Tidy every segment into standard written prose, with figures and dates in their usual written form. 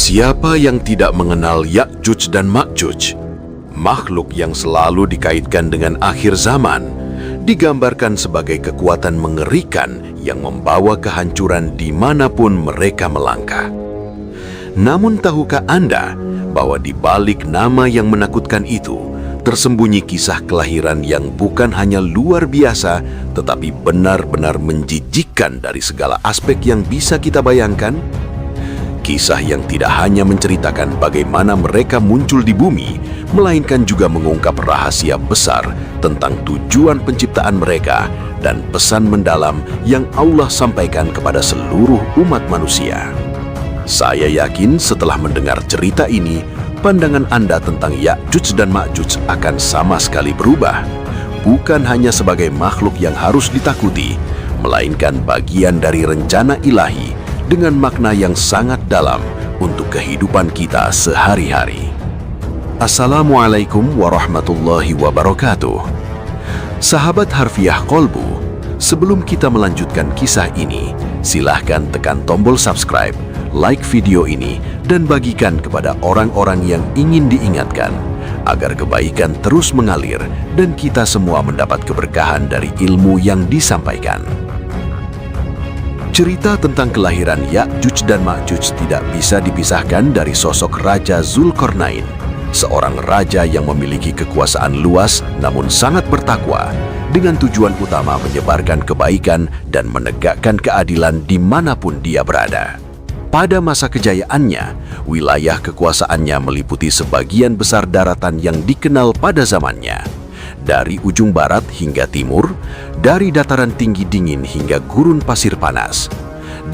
Siapa yang tidak mengenal Ya'juj dan Ma'juj? Makhluk yang selalu dikaitkan dengan akhir zaman, digambarkan sebagai kekuatan mengerikan yang membawa kehancuran dimanapun mereka melangkah. Namun tahukah Anda bahwa di balik nama yang menakutkan itu, tersembunyi kisah kelahiran yang bukan hanya luar biasa, tetapi benar-benar menjijikkan dari segala aspek yang bisa kita bayangkan? Kisah yang tidak hanya menceritakan bagaimana mereka muncul di bumi, melainkan juga mengungkap rahasia besar tentang tujuan penciptaan mereka dan pesan mendalam yang Allah sampaikan kepada seluruh umat manusia. Saya yakin setelah mendengar cerita ini, pandangan Anda tentang Ya'juj dan Ma'juj akan sama sekali berubah. Bukan hanya sebagai makhluk yang harus ditakuti, melainkan bagian dari rencana ilahi dengan makna yang sangat dalam untuk kehidupan kita sehari-hari. Assalamualaikum warahmatullahi wabarakatuh. Sahabat Harfiah Kolbu, sebelum kita melanjutkan kisah ini, silahkan tekan tombol subscribe, like video ini, dan bagikan kepada orang-orang yang ingin diingatkan, agar kebaikan terus mengalir dan kita semua mendapat keberkahan dari ilmu yang disampaikan. Cerita tentang kelahiran Ya'juj dan Ma'juj tidak bisa dipisahkan dari sosok Raja Zulkarnain, seorang raja yang memiliki kekuasaan luas namun sangat bertakwa, dengan tujuan utama menyebarkan kebaikan dan menegakkan keadilan dimanapun dia berada. Pada masa kejayaannya, wilayah kekuasaannya meliputi sebagian besar daratan yang dikenal pada zamannya. Dari ujung barat hingga timur, dari dataran tinggi dingin hingga gurun pasir panas.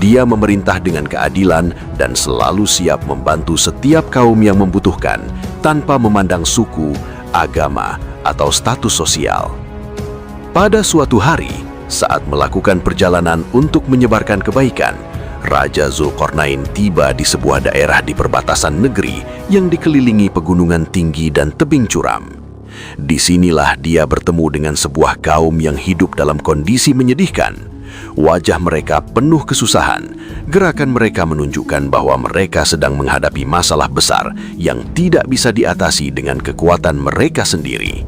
Dia memerintah dengan keadilan dan selalu siap membantu setiap kaum yang membutuhkan tanpa memandang suku, agama, atau status sosial. Pada suatu hari, saat melakukan perjalanan untuk menyebarkan kebaikan, Raja Zulkarnain tiba di sebuah daerah di perbatasan negeri yang dikelilingi pegunungan tinggi dan tebing curam. Disinilah dia bertemu dengan sebuah kaum yang hidup dalam kondisi menyedihkan. Wajah mereka penuh kesusahan. Gerakan mereka menunjukkan bahwa mereka sedang menghadapi masalah besar yang tidak bisa diatasi dengan kekuatan mereka sendiri.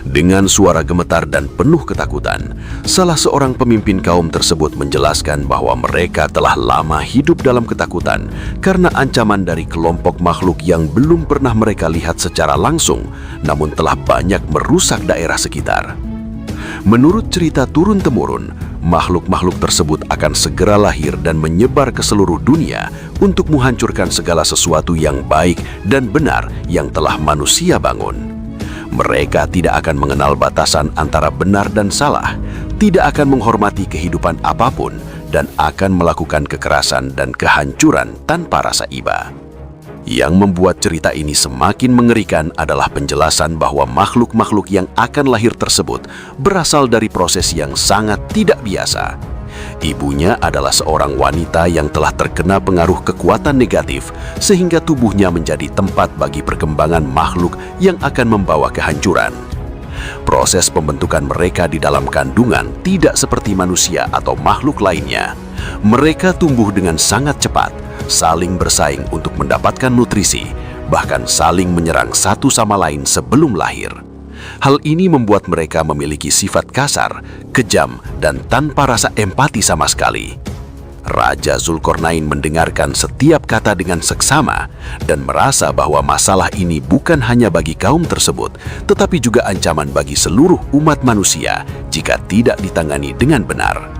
Dengan suara gemetar dan penuh ketakutan, salah seorang pemimpin kaum tersebut menjelaskan bahwa mereka telah lama hidup dalam ketakutan karena ancaman dari kelompok makhluk yang belum pernah mereka lihat secara langsung, namun telah banyak merusak daerah sekitar. Menurut cerita turun-temurun, makhluk-makhluk tersebut akan segera lahir dan menyebar ke seluruh dunia untuk menghancurkan segala sesuatu yang baik dan benar yang telah manusia bangun. Mereka tidak akan mengenal batasan antara benar dan salah, tidak akan menghormati kehidupan apapun, dan akan melakukan kekerasan dan kehancuran tanpa rasa iba. Yang membuat cerita ini semakin mengerikan adalah penjelasan bahwa makhluk-makhluk yang akan lahir tersebut berasal dari proses yang sangat tidak biasa. Ibunya adalah seorang wanita yang telah terkena pengaruh kekuatan negatif sehingga tubuhnya menjadi tempat bagi perkembangan makhluk yang akan membawa kehancuran. Proses pembentukan mereka di dalam kandungan tidak seperti manusia atau makhluk lainnya. Mereka tumbuh dengan sangat cepat, saling bersaing untuk mendapatkan nutrisi, bahkan saling menyerang satu sama lain sebelum lahir. Hal ini membuat mereka memiliki sifat kasar, kejam, dan tanpa rasa empati sama sekali. Raja Zulkarnain mendengarkan setiap kata dengan seksama dan merasa bahwa masalah ini bukan hanya bagi kaum tersebut, tetapi juga ancaman bagi seluruh umat manusia jika tidak ditangani dengan benar.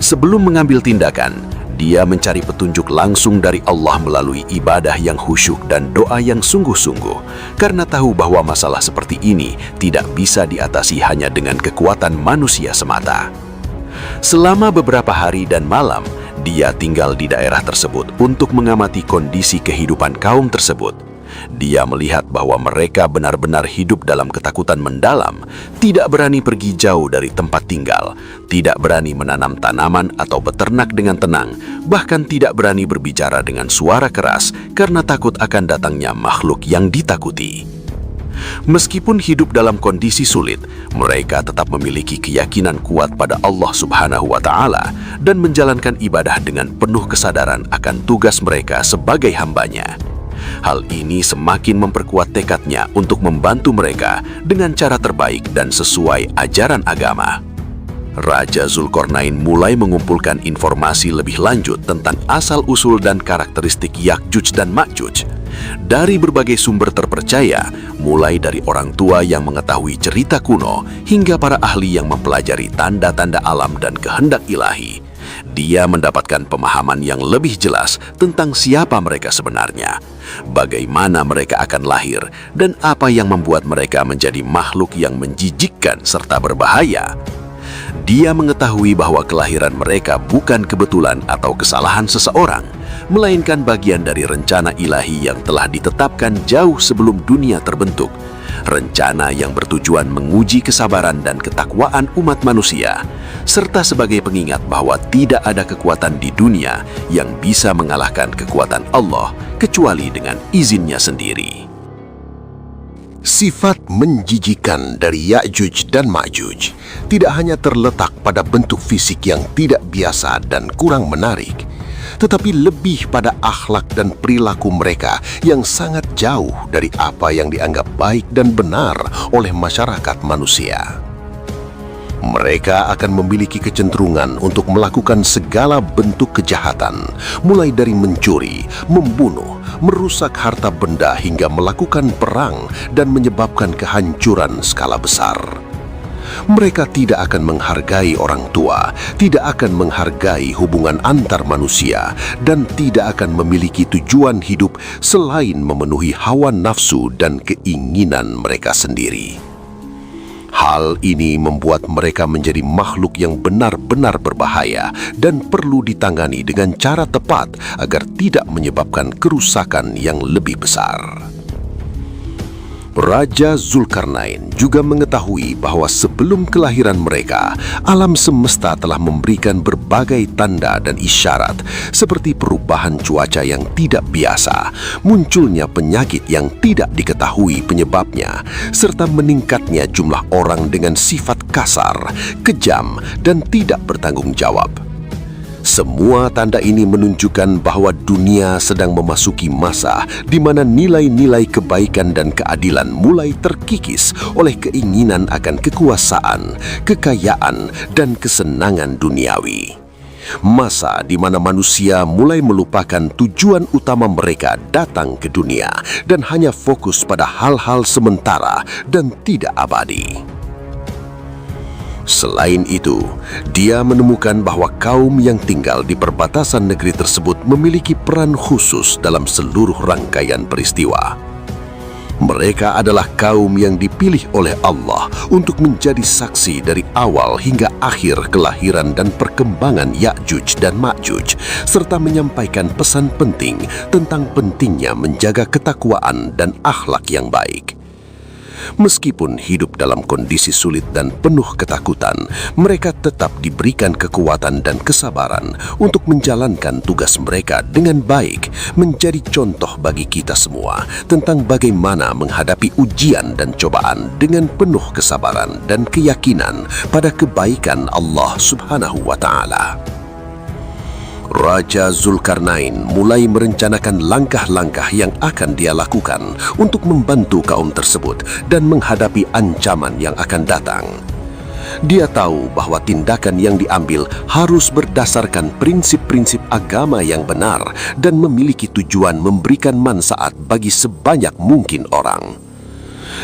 Sebelum mengambil tindakan, dia mencari petunjuk langsung dari Allah melalui ibadah yang khusyuk dan doa yang sungguh-sungguh, karena tahu bahwa masalah seperti ini tidak bisa diatasi hanya dengan kekuatan manusia semata. Selama beberapa hari dan malam, dia tinggal di daerah tersebut untuk mengamati kondisi kehidupan kaum tersebut. Dia melihat bahwa mereka benar-benar hidup dalam ketakutan mendalam, tidak berani pergi jauh dari tempat tinggal, tidak berani menanam tanaman atau beternak dengan tenang, bahkan tidak berani berbicara dengan suara keras karena takut akan datangnya makhluk yang ditakuti. Meskipun hidup dalam kondisi sulit, mereka tetap memiliki keyakinan kuat pada Allah Subhanahu wa Ta'ala dan menjalankan ibadah dengan penuh kesadaran akan tugas mereka sebagai hambanya. Hal ini semakin memperkuat tekadnya untuk membantu mereka dengan cara terbaik dan sesuai ajaran agama. Raja Zulkarnain mulai mengumpulkan informasi lebih lanjut tentang asal-usul dan karakteristik Ya'juj dan Ma'juj dari berbagai sumber terpercaya, mulai dari orang tua yang mengetahui cerita kuno hingga para ahli yang mempelajari tanda-tanda alam dan kehendak ilahi. Dia mendapatkan pemahaman yang lebih jelas tentang siapa mereka sebenarnya, bagaimana mereka akan lahir, dan apa yang membuat mereka menjadi makhluk yang menjijikkan serta berbahaya. Dia mengetahui bahwa kelahiran mereka bukan kebetulan atau kesalahan seseorang, melainkan bagian dari rencana ilahi yang telah ditetapkan jauh sebelum dunia terbentuk. Rencana yang bertujuan menguji kesabaran dan ketakwaan umat manusia, serta sebagai pengingat bahwa tidak ada kekuatan di dunia yang bisa mengalahkan kekuatan Allah kecuali dengan izinnya sendiri. Sifat menjijikan dari Ya'juj dan Ma'juj tidak hanya terletak pada bentuk fisik yang tidak biasa dan kurang menarik, tetapi lebih pada akhlak dan perilaku mereka yang sangat jauh dari apa yang dianggap baik dan benar oleh masyarakat manusia. Mereka akan memiliki kecenderungan untuk melakukan segala bentuk kejahatan, mulai dari mencuri, membunuh, merusak harta benda hingga melakukan perang dan menyebabkan kehancuran skala besar. Mereka tidak akan menghargai orang tua, tidak akan menghargai hubungan antar manusia, dan tidak akan memiliki tujuan hidup selain memenuhi hawa nafsu dan keinginan mereka sendiri. Hal ini membuat mereka menjadi makhluk yang benar-benar berbahaya dan perlu ditangani dengan cara tepat agar tidak menyebabkan kerusakan yang lebih besar. Raja Zulkarnain juga mengetahui bahwa sebelum kelahiran mereka, alam semesta telah memberikan berbagai tanda dan isyarat seperti perubahan cuaca yang tidak biasa, munculnya penyakit yang tidak diketahui penyebabnya, serta meningkatnya jumlah orang dengan sifat kasar, kejam, dan tidak bertanggung jawab. Semua tanda ini menunjukkan bahwa dunia sedang memasuki masa di mana nilai-nilai kebaikan dan keadilan mulai terkikis oleh keinginan akan kekuasaan, kekayaan, dan kesenangan duniawi. Masa di mana manusia mulai melupakan tujuan utama mereka datang ke dunia dan hanya fokus pada hal-hal sementara dan tidak abadi. Selain itu, dia menemukan bahwa kaum yang tinggal di perbatasan negeri tersebut memiliki peran khusus dalam seluruh rangkaian peristiwa. Mereka adalah kaum yang dipilih oleh Allah untuk menjadi saksi dari awal hingga akhir kelahiran dan perkembangan Ya'juj dan Ma'juj, serta menyampaikan pesan penting tentang pentingnya menjaga ketakwaan dan akhlak yang baik. Meskipun hidup dalam kondisi sulit dan penuh ketakutan, mereka tetap diberikan kekuatan dan kesabaran untuk menjalankan tugas mereka dengan baik, menjadi contoh bagi kita semua tentang bagaimana menghadapi ujian dan cobaan dengan penuh kesabaran dan keyakinan pada kebaikan Allah Subhanahu wa Ta'ala. Raja Zulkarnain mulai merencanakan langkah-langkah yang akan dia lakukan untuk membantu kaum tersebut dan menghadapi ancaman yang akan datang. Dia tahu bahwa tindakan yang diambil harus berdasarkan prinsip-prinsip agama yang benar dan memiliki tujuan memberikan manfaat bagi sebanyak mungkin orang.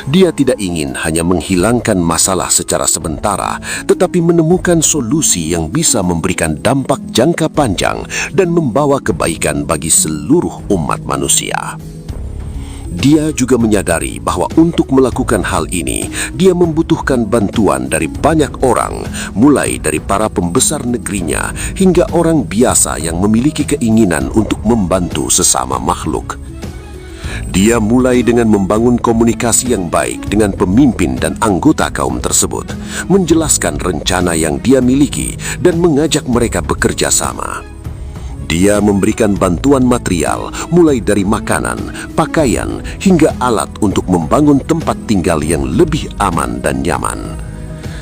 Dia tidak ingin hanya menghilangkan masalah secara sementara, tetapi menemukan solusi yang bisa memberikan dampak jangka panjang dan membawa kebaikan bagi seluruh umat manusia. Dia juga menyadari bahwa untuk melakukan hal ini, dia membutuhkan bantuan dari banyak orang, mulai dari para pembesar negerinya hingga orang biasa yang memiliki keinginan untuk membantu sesama makhluk. Dia mulai dengan membangun komunikasi yang baik dengan pemimpin dan anggota kaum tersebut, menjelaskan rencana yang dia miliki dan mengajak mereka bekerja sama. Dia memberikan bantuan material, mulai dari makanan, pakaian, hingga alat untuk membangun tempat tinggal yang lebih aman dan nyaman.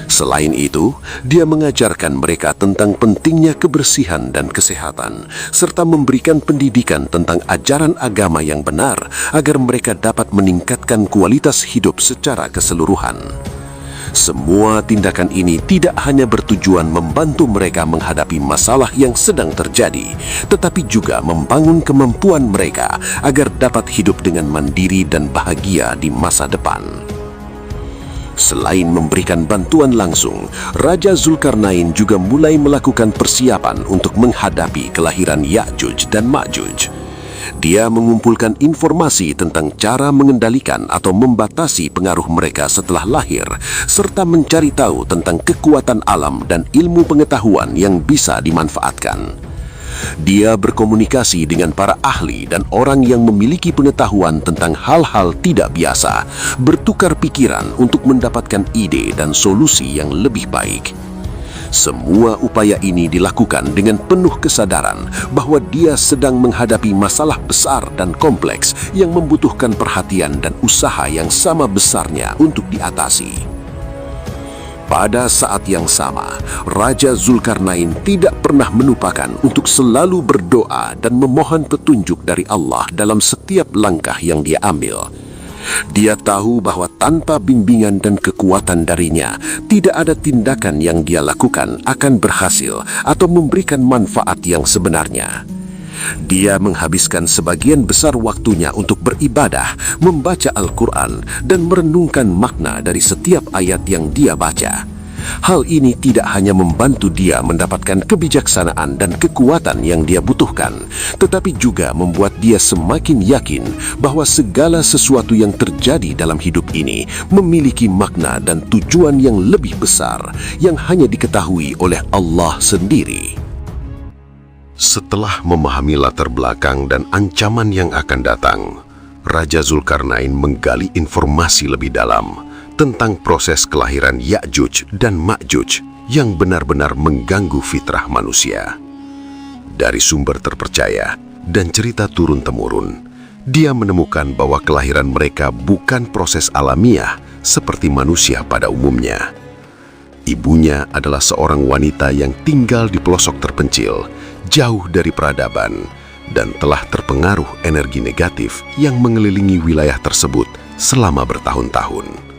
Selain itu, dia mengajarkan mereka tentang pentingnya kebersihan dan kesehatan, serta memberikan pendidikan tentang ajaran agama yang benar agar mereka dapat meningkatkan kualitas hidup secara keseluruhan. Semua tindakan ini tidak hanya bertujuan membantu mereka menghadapi masalah yang sedang terjadi, tetapi juga membangun kemampuan mereka agar dapat hidup dengan mandiri dan bahagia di masa depan. Selain memberikan bantuan langsung, Raja Zulkarnain juga mulai melakukan persiapan untuk menghadapi kelahiran Ya'juj dan Ma'juj. Dia mengumpulkan informasi tentang cara mengendalikan atau membatasi pengaruh mereka setelah lahir, serta mencari tahu tentang kekuatan alam dan ilmu pengetahuan yang bisa dimanfaatkan. Dia berkomunikasi dengan para ahli dan orang yang memiliki pengetahuan tentang hal-hal tidak biasa, bertukar pikiran untuk mendapatkan ide dan solusi yang lebih baik. Semua upaya ini dilakukan dengan penuh kesadaran bahwa dia sedang menghadapi masalah besar dan kompleks yang membutuhkan perhatian dan usaha yang sama besarnya untuk diatasi. Pada saat yang sama, Raja Zulkarnain tidak pernah melupakan untuk selalu berdoa dan memohon petunjuk dari Allah dalam setiap langkah yang dia ambil. Dia tahu bahwa tanpa bimbingan dan kekuatan darinya, tidak ada tindakan yang dia lakukan akan berhasil atau memberikan manfaat yang sebenarnya. Dia menghabiskan sebagian besar waktunya untuk beribadah, membaca Al-Quran, dan merenungkan makna dari setiap ayat yang dia baca. Hal ini tidak hanya membantu dia mendapatkan kebijaksanaan dan kekuatan yang dia butuhkan, tetapi juga membuat dia semakin yakin bahwa segala sesuatu yang terjadi dalam hidup ini memiliki makna dan tujuan yang lebih besar yang hanya diketahui oleh Allah sendiri. Setelah memahami latar belakang dan ancaman yang akan datang, Raja Zulkarnain menggali informasi lebih dalam tentang proses kelahiran Ya'juj dan Ma'juj yang benar-benar mengganggu fitrah manusia. Dari sumber terpercaya dan cerita turun-temurun, dia menemukan bahwa kelahiran mereka bukan proses alamiah seperti manusia pada umumnya. Ibunya adalah seorang wanita yang tinggal di pelosok terpencil, jauh dari peradaban, dan telah terpengaruh energi negatif yang mengelilingi wilayah tersebut selama bertahun-tahun.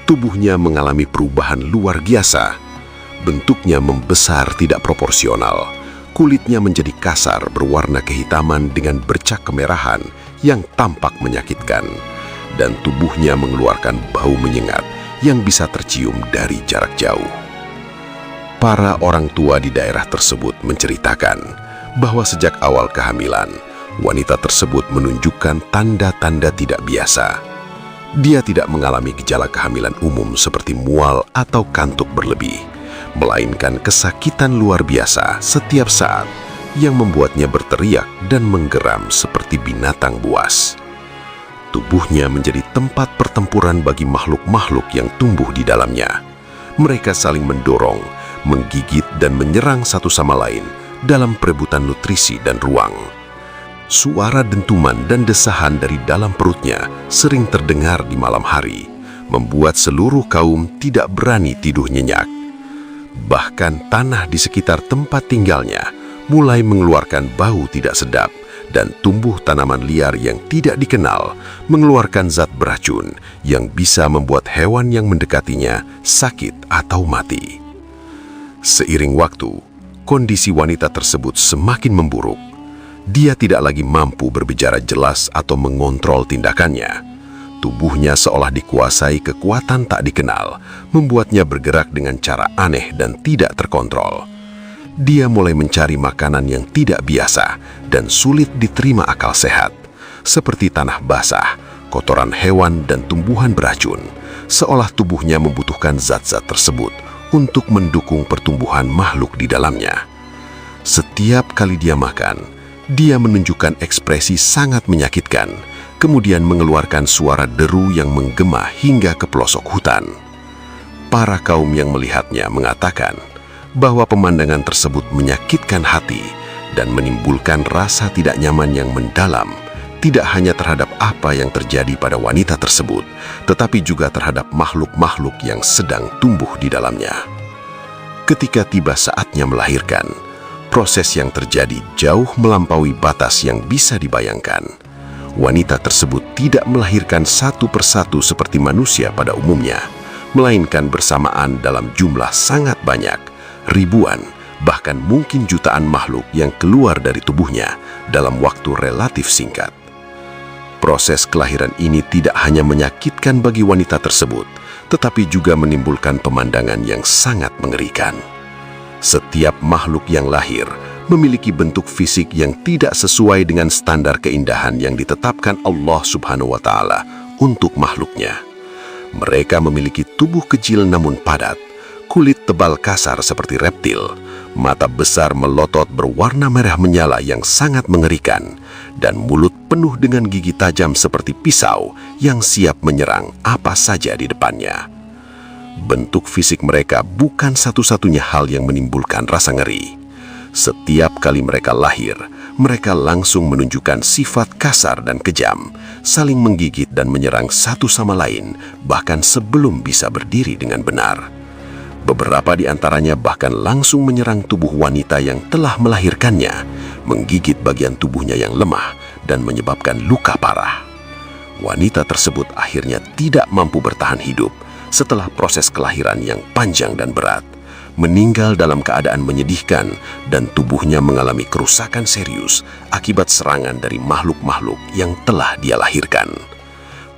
Tubuhnya mengalami perubahan luar biasa. Bentuknya membesar tidak proporsional. Kulitnya menjadi kasar berwarna kehitaman dengan bercak kemerahan yang tampak menyakitkan. Dan tubuhnya mengeluarkan bau menyengat yang bisa tercium dari jarak jauh. Para orang tua di daerah tersebut menceritakan bahwa sejak awal kehamilan, wanita tersebut menunjukkan tanda-tanda tidak biasa. Dia tidak mengalami gejala kehamilan umum seperti mual atau kantuk berlebih, melainkan kesakitan luar biasa setiap saat yang membuatnya berteriak dan menggeram seperti binatang buas. Tubuhnya menjadi tempat pertempuran bagi makhluk-makhluk yang tumbuh di dalamnya. Mereka saling mendorong, menggigit dan menyerang satu sama lain dalam perebutan nutrisi dan ruang. Suara dentuman dan desahan dari dalam perutnya sering terdengar di malam hari, membuat seluruh kaum tidak berani tidur nyenyak. Bahkan tanah di sekitar tempat tinggalnya mulai mengeluarkan bau tidak sedap, dan tumbuh tanaman liar yang tidak dikenal mengeluarkan zat beracun yang bisa membuat hewan yang mendekatinya sakit atau mati. Seiring waktu, kondisi wanita tersebut semakin memburuk. Dia tidak lagi mampu berbicara jelas atau mengontrol tindakannya. Tubuhnya seolah dikuasai kekuatan tak dikenal, membuatnya bergerak dengan cara aneh dan tidak terkontrol. Dia mulai mencari makanan yang tidak biasa dan sulit diterima akal sehat, seperti tanah basah, kotoran hewan, dan tumbuhan beracun, seolah tubuhnya membutuhkan zat-zat tersebut untuk mendukung pertumbuhan makhluk di dalamnya. Setiap kali dia makan, dia menunjukkan ekspresi sangat menyakitkan, kemudian mengeluarkan suara deru yang menggema hingga ke pelosok hutan. Para kaum yang melihatnya mengatakan bahwa pemandangan tersebut menyakitkan hati dan menimbulkan rasa tidak nyaman yang mendalam, tidak hanya terhadap apa yang terjadi pada wanita tersebut, tetapi juga terhadap makhluk-makhluk yang sedang tumbuh di dalamnya. Ketika tiba saatnya melahirkan, proses yang terjadi jauh melampaui batas yang bisa dibayangkan. Wanita tersebut tidak melahirkan satu persatu seperti manusia pada umumnya, melainkan bersamaan dalam jumlah sangat banyak, ribuan, bahkan mungkin jutaan makhluk yang keluar dari tubuhnya dalam waktu relatif singkat. Proses kelahiran ini tidak hanya menyakitkan bagi wanita tersebut, tetapi juga menimbulkan pemandangan yang sangat mengerikan. Setiap makhluk yang lahir memiliki bentuk fisik yang tidak sesuai dengan standar keindahan yang ditetapkan Allah Subhanahu wa Ta'ala untuk makhluknya. Mereka memiliki tubuh kecil namun padat, kulit tebal kasar seperti reptil, mata besar melotot berwarna merah menyala yang sangat mengerikan, dan mulut penuh dengan gigi tajam seperti pisau yang siap menyerang apa saja di depannya. Bentuk fisik mereka bukan satu-satunya hal yang menimbulkan rasa ngeri. Setiap kali mereka lahir, mereka langsung menunjukkan sifat kasar dan kejam, saling menggigit dan menyerang satu sama lain, bahkan sebelum bisa berdiri dengan benar. Beberapa di antaranya bahkan langsung menyerang tubuh wanita yang telah melahirkannya, menggigit bagian tubuhnya yang lemah dan menyebabkan luka parah. Wanita tersebut akhirnya tidak mampu bertahan hidup setelah proses kelahiran yang panjang dan berat, meninggal dalam keadaan menyedihkan dan tubuhnya mengalami kerusakan serius akibat serangan dari makhluk-makhluk yang telah dia lahirkan.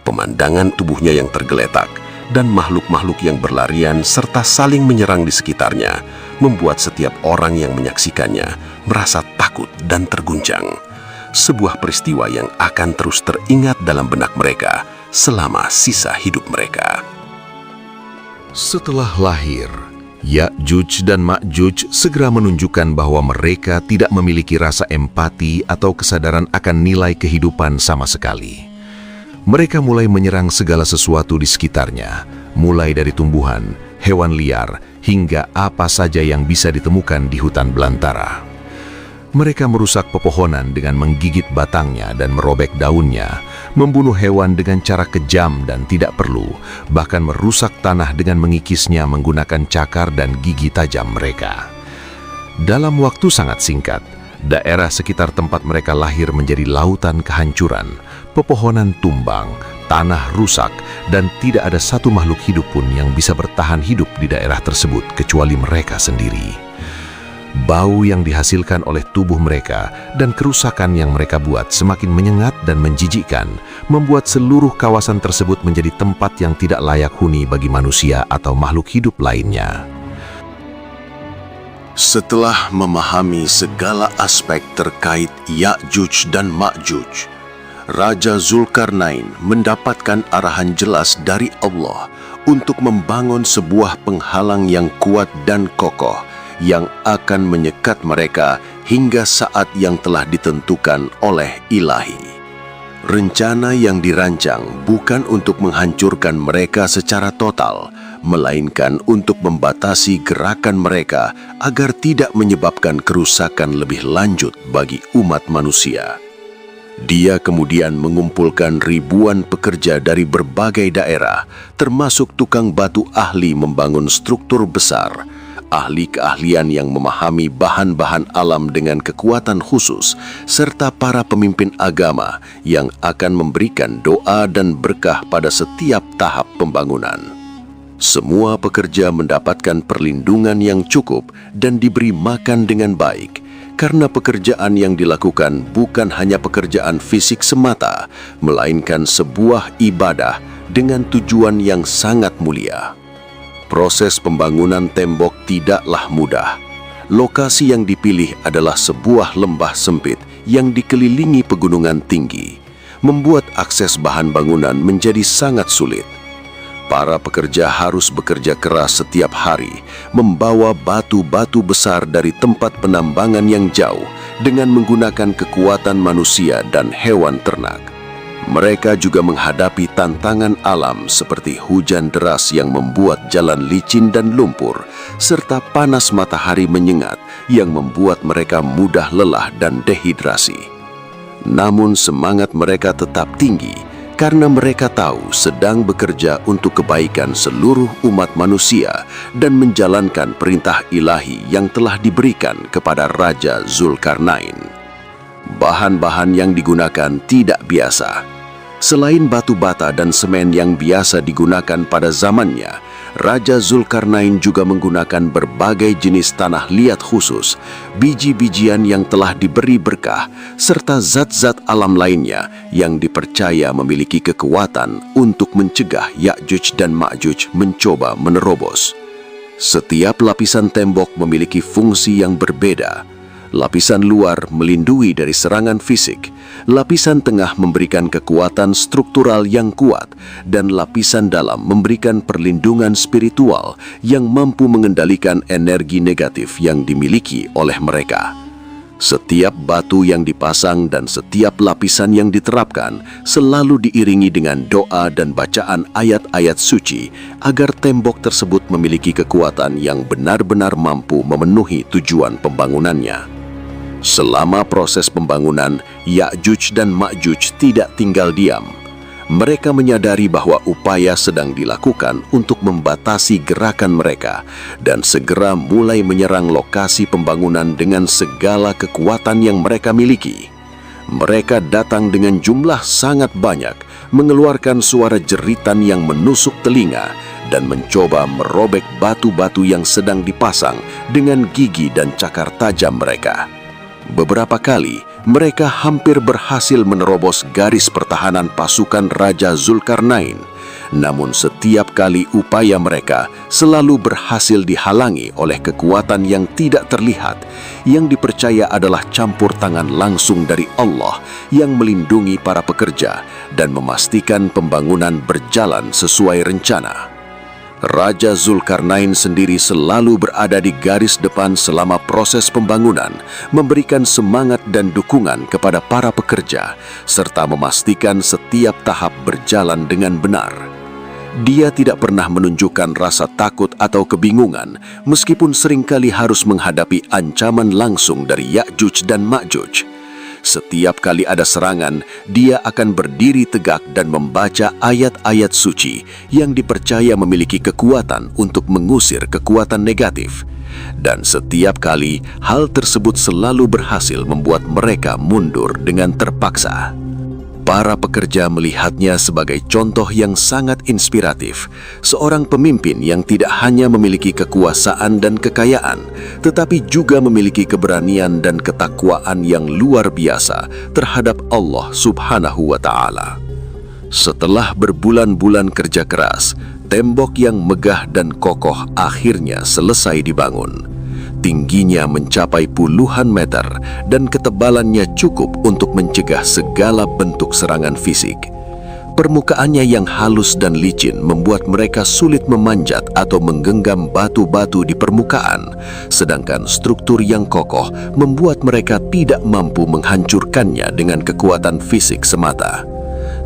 Pemandangan tubuhnya yang tergeletak dan makhluk-makhluk yang berlarian serta saling menyerang di sekitarnya membuat setiap orang yang menyaksikannya merasa takut dan terguncang. Sebuah peristiwa yang akan terus teringat dalam benak mereka selama sisa hidup mereka. Setelah lahir, Ya'juj dan Ma'juj segera menunjukkan bahwa mereka tidak memiliki rasa empati atau kesadaran akan nilai kehidupan sama sekali. Mereka mulai menyerang segala sesuatu di sekitarnya, mulai dari tumbuhan, hewan liar, hingga apa saja yang bisa ditemukan di hutan belantara. Mereka merusak pepohonan dengan menggigit batangnya dan merobek daunnya, membunuh hewan dengan cara kejam dan tidak perlu, bahkan merusak tanah dengan mengikisnya menggunakan cakar dan gigi tajam mereka. Dalam waktu sangat singkat, daerah sekitar tempat mereka lahir menjadi lautan kehancuran, pepohonan tumbang, tanah rusak, dan tidak ada satu makhluk hidup pun yang bisa bertahan hidup di daerah tersebut kecuali mereka sendiri. Bau yang dihasilkan oleh tubuh mereka dan kerusakan yang mereka buat semakin menyengat dan menjijikkan, membuat seluruh kawasan tersebut menjadi tempat yang tidak layak huni bagi manusia atau makhluk hidup lainnya. Setelah memahami segala aspek terkait Ya'juj dan Ma'juj, Raja Zulkarnain mendapatkan arahan jelas dari Allah untuk membangun sebuah penghalang yang kuat dan kokoh yang akan menyekat mereka hingga saat yang telah ditentukan oleh Ilahi. Rencana yang dirancang bukan untuk menghancurkan mereka secara total, melainkan untuk membatasi gerakan mereka agar tidak menyebabkan kerusakan lebih lanjut bagi umat manusia. Dia kemudian mengumpulkan ribuan pekerja dari berbagai daerah, termasuk tukang batu ahli membangun struktur besar, ahli keahlian yang memahami bahan-bahan alam dengan kekuatan khusus, serta para pemimpin agama yang akan memberikan doa dan berkah pada setiap tahap pembangunan. Semua pekerja mendapatkan perlindungan yang cukup dan diberi makan dengan baik, karena pekerjaan yang dilakukan bukan hanya pekerjaan fisik semata, melainkan sebuah ibadah dengan tujuan yang sangat mulia. Proses pembangunan tembok tidaklah mudah. Lokasi yang dipilih adalah sebuah lembah sempit yang dikelilingi pegunungan tinggi, membuat akses bahan bangunan menjadi sangat sulit. Para pekerja harus bekerja keras setiap hari, membawa batu-batu besar dari tempat penambangan yang jauh dengan menggunakan kekuatan manusia dan hewan ternak. Mereka juga menghadapi tantangan alam seperti hujan deras yang membuat jalan licin dan lumpur, serta panas matahari menyengat yang membuat mereka mudah lelah dan dehidrasi. Namun semangat mereka tetap tinggi karena mereka tahu sedang bekerja untuk kebaikan seluruh umat manusia dan menjalankan perintah ilahi yang telah diberikan kepada Raja Zulkarnain. Bahan-bahan yang digunakan tidak biasa. Selain batu bata dan semen yang biasa digunakan pada zamannya, Raja Zulkarnain juga menggunakan berbagai jenis tanah liat khusus, biji-bijian yang telah diberi berkah, serta zat-zat alam lainnya yang dipercaya memiliki kekuatan untuk mencegah Ya'juj dan Ma'juj mencoba menerobos. Setiap lapisan tembok memiliki fungsi yang berbeda. Lapisan luar melindungi dari serangan fisik, lapisan tengah memberikan kekuatan struktural yang kuat, dan lapisan dalam memberikan perlindungan spiritual yang mampu mengendalikan energi negatif yang dimiliki oleh mereka. Setiap batu yang dipasang dan setiap lapisan yang diterapkan selalu diiringi dengan doa dan bacaan ayat-ayat suci agar tembok tersebut memiliki kekuatan yang benar-benar mampu memenuhi tujuan pembangunannya. Selama proses pembangunan, Ya'juj dan Ma'juj tidak tinggal diam. Mereka menyadari bahwa upaya sedang dilakukan untuk membatasi gerakan mereka dan segera mulai menyerang lokasi pembangunan dengan segala kekuatan yang mereka miliki. Mereka datang dengan jumlah sangat banyak, mengeluarkan suara jeritan yang menusuk telinga dan mencoba merobek batu-batu yang sedang dipasang dengan gigi dan cakar tajam mereka. Beberapa kali, mereka hampir berhasil menerobos garis pertahanan pasukan Raja Zulkarnain. Namun setiap kali upaya mereka selalu berhasil dihalangi oleh kekuatan yang tidak terlihat, yang dipercaya adalah campur tangan langsung dari Allah yang melindungi para pekerja dan memastikan pembangunan berjalan sesuai rencana. Raja Zulkarnain sendiri selalu berada di garis depan selama proses pembangunan, memberikan semangat dan dukungan kepada para pekerja, serta memastikan setiap tahap berjalan dengan benar. Dia tidak pernah menunjukkan rasa takut atau kebingungan, meskipun seringkali harus menghadapi ancaman langsung dari Ya'juj dan Ma'juj. Setiap kali ada serangan, dia akan berdiri tegak dan membaca ayat-ayat suci yang dipercaya memiliki kekuatan untuk mengusir kekuatan negatif. Dan setiap kali, hal tersebut selalu berhasil membuat mereka mundur dengan terpaksa. Para pekerja melihatnya sebagai contoh yang sangat inspiratif, seorang pemimpin yang tidak hanya memiliki kekuasaan dan kekayaan, tetapi juga memiliki keberanian dan ketakwaan yang luar biasa terhadap Allah Subhanahu wa Ta'ala. Setelah berbulan-bulan kerja keras, tembok yang megah dan kokoh akhirnya selesai dibangun. Tingginya mencapai puluhan meter dan ketebalannya cukup untuk mencegah segala bentuk serangan fisik. Permukaannya yang halus dan licin membuat mereka sulit memanjat atau menggenggam batu-batu di permukaan, sedangkan struktur yang kokoh membuat mereka tidak mampu menghancurkannya dengan kekuatan fisik semata.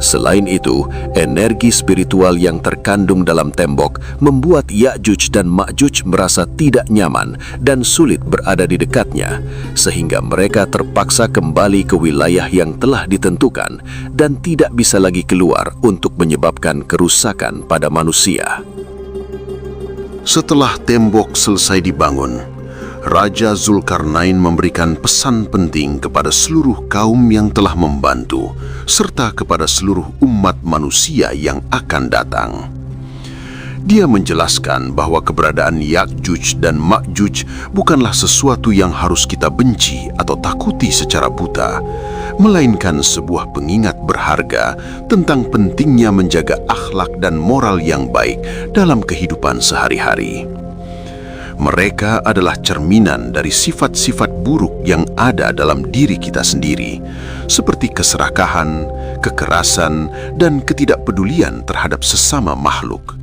Selain itu, energi spiritual yang terkandung dalam tembok membuat Ya'juj dan Ma'juj merasa tidak nyaman dan sulit berada di dekatnya, sehingga mereka terpaksa kembali ke wilayah yang telah ditentukan dan tidak bisa lagi keluar untuk menyebabkan kerusakan pada manusia. Setelah tembok selesai dibangun, Raja Zulkarnain memberikan pesan penting kepada seluruh kaum yang telah membantu, serta kepada seluruh umat manusia yang akan datang. Dia menjelaskan bahwa keberadaan Ya'juj dan Ma'juj bukanlah sesuatu yang harus kita benci atau takuti secara buta, melainkan sebuah pengingat berharga tentang pentingnya menjaga akhlak dan moral yang baik dalam kehidupan sehari-hari. Mereka adalah cerminan dari sifat-sifat buruk yang ada dalam diri kita sendiri, seperti keserakahan, kekerasan, dan ketidakpedulian terhadap sesama makhluk.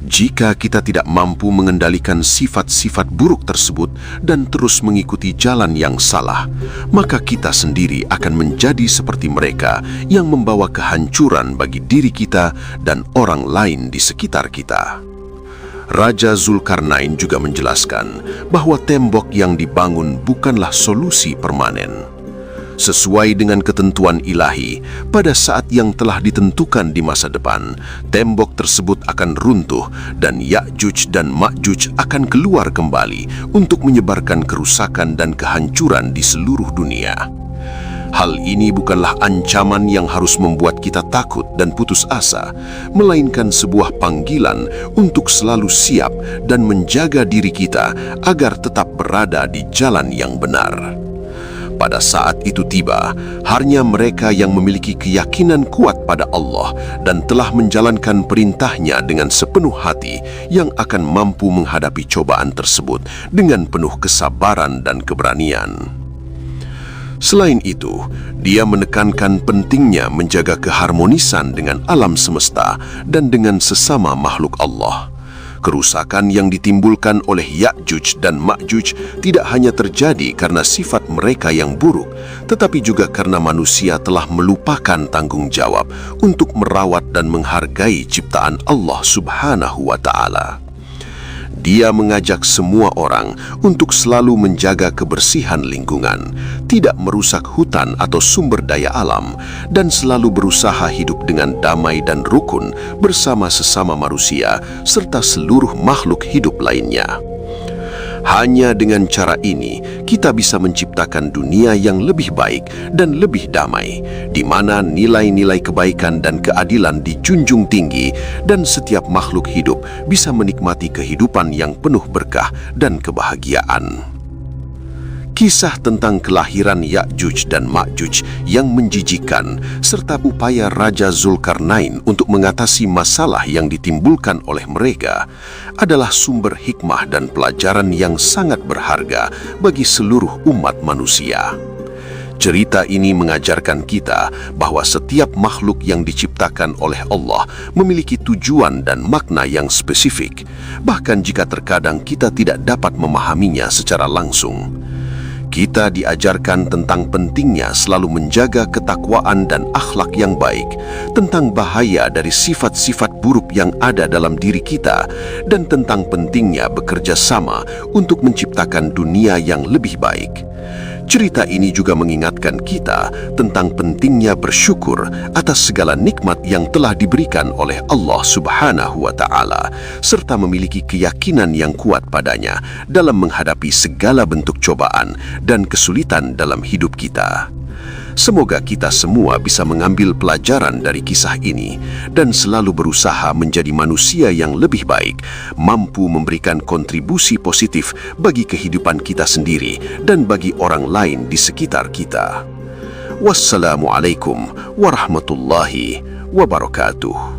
Jika kita tidak mampu mengendalikan sifat-sifat buruk tersebut dan terus mengikuti jalan yang salah, maka kita sendiri akan menjadi seperti mereka yang membawa kehancuran bagi diri kita dan orang lain di sekitar kita. Raja Zulkarnain juga menjelaskan bahwa tembok yang dibangun bukanlah solusi permanen. Sesuai dengan ketentuan ilahi, pada saat yang telah ditentukan di masa depan, tembok tersebut akan runtuh dan Ya'juj dan Ma'juj akan keluar kembali untuk menyebarkan kerusakan dan kehancuran di seluruh dunia. Hal ini bukanlah ancaman yang harus membuat kita takut dan putus asa, melainkan sebuah panggilan untuk selalu siap dan menjaga diri kita agar tetap berada di jalan yang benar. Pada saat itu tiba, hanya mereka yang memiliki keyakinan kuat pada Allah dan telah menjalankan perintahnya dengan sepenuh hati yang akan mampu menghadapi cobaan tersebut dengan penuh kesabaran dan keberanian. Selain itu, dia menekankan pentingnya menjaga keharmonisan dengan alam semesta dan dengan sesama makhluk Allah. Kerusakan yang ditimbulkan oleh Ya'juj dan Ma'juj tidak hanya terjadi karena sifat mereka yang buruk, tetapi juga karena manusia telah melupakan tanggung jawab untuk merawat dan menghargai ciptaan Allah Subhanahu wa Ta'ala. Dia mengajak semua orang untuk selalu menjaga kebersihan lingkungan, tidak merusak hutan atau sumber daya alam, dan selalu berusaha hidup dengan damai dan rukun bersama sesama manusia serta seluruh makhluk hidup lainnya. Hanya dengan cara ini, kita bisa menciptakan dunia yang lebih baik dan lebih damai, di mana nilai-nilai kebaikan dan keadilan dijunjung tinggi dan setiap makhluk hidup bisa menikmati kehidupan yang penuh berkah dan kebahagiaan. Kisah tentang kelahiran Ya'juj dan Ma'juj yang menjijikkan serta upaya Raja Zulkarnain untuk mengatasi masalah yang ditimbulkan oleh mereka adalah sumber hikmah dan pelajaran yang sangat berharga bagi seluruh umat manusia. Cerita ini mengajarkan kita bahwa setiap makhluk yang diciptakan oleh Allah memiliki tujuan dan makna yang spesifik, bahkan jika terkadang kita tidak dapat memahaminya secara langsung. Kita diajarkan tentang pentingnya selalu menjaga ketakwaan dan akhlak yang baik, tentang bahaya dari sifat-sifat buruk yang ada dalam diri kita, dan tentang pentingnya bekerja sama untuk menciptakan dunia yang lebih baik. Cerita ini juga mengingatkan kita tentang pentingnya bersyukur atas segala nikmat yang telah diberikan oleh Allah Subhanahu wa Ta'ala, serta memiliki keyakinan yang kuat padanya dalam menghadapi segala bentuk cobaan dan kesulitan dalam hidup kita. Semoga kita semua bisa mengambil pelajaran dari kisah ini dan selalu berusaha menjadi manusia yang lebih baik, mampu memberikan kontribusi positif bagi kehidupan kita sendiri dan bagi orang lain di sekitar kita. Wassalamualaikum warahmatullahi wabarakatuh.